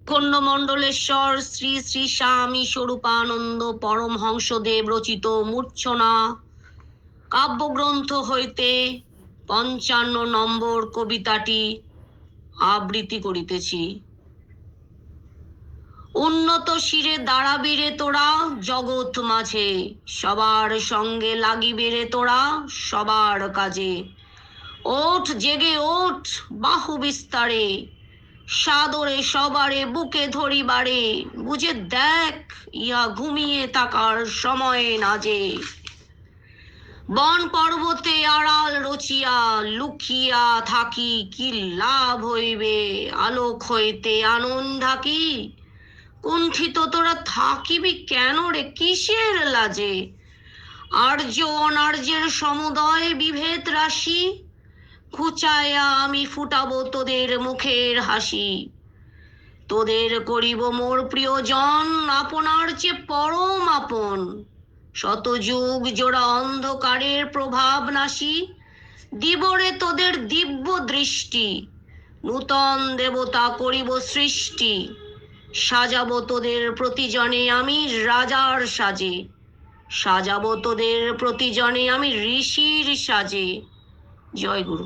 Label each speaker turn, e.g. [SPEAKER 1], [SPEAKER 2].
[SPEAKER 1] খণ্ডমণ্ডলেশ্বর শ্রী শ্রী স্বামী স্বরূপানন্দ পরমহংসদেব রচিত মূর্ছনা কাব্যগ্রন্থ হইতে ৫৫ নম্বর কবিতাটি আবৃত্তি করিতেছি। উন্নত শিরে দাঁড়াবি রে তোরা জগৎ মাঝে, সবার সঙ্গে লাগিবে রে তোরা সবার কাজে। ওঠ জেগে ওঠ বাহু বিস্তারে, সাদরে সবারে বুকে ধরিবারে, বুঝে দেখ ইহা ঘুমিয়ে থাকার সময় না যে। বন পর্বতে আড়াল রচিয়া লুকিয়া থাকি কি লাভ হইবে, আলোক হইতে আনন্দ ঢাকি। কুণ্ঠিত তোরা থাকিবি কেন রে কিসের লাজে, আর্য অনার্যের সমুদয় বিভেদ রাশি, খুচায়া আমি ফুটাবো তোদের মুখের হাসি। তোদের করিব মোর প্রিয়জন আপনার চেয়ে পরম আপন, শত যুগ জোড়া অন্ধকারের প্রভাব নাশি। দিবরে তোদের দিব্য দৃষ্টি, নূতন দেবতা করিব সৃষ্টি। সাজাবো তোদের প্রতিজনে আমি রাজার সাজে, সাজাবো তোদের প্রতিজনে আমি ঋষির সাজে। জয় গুরু।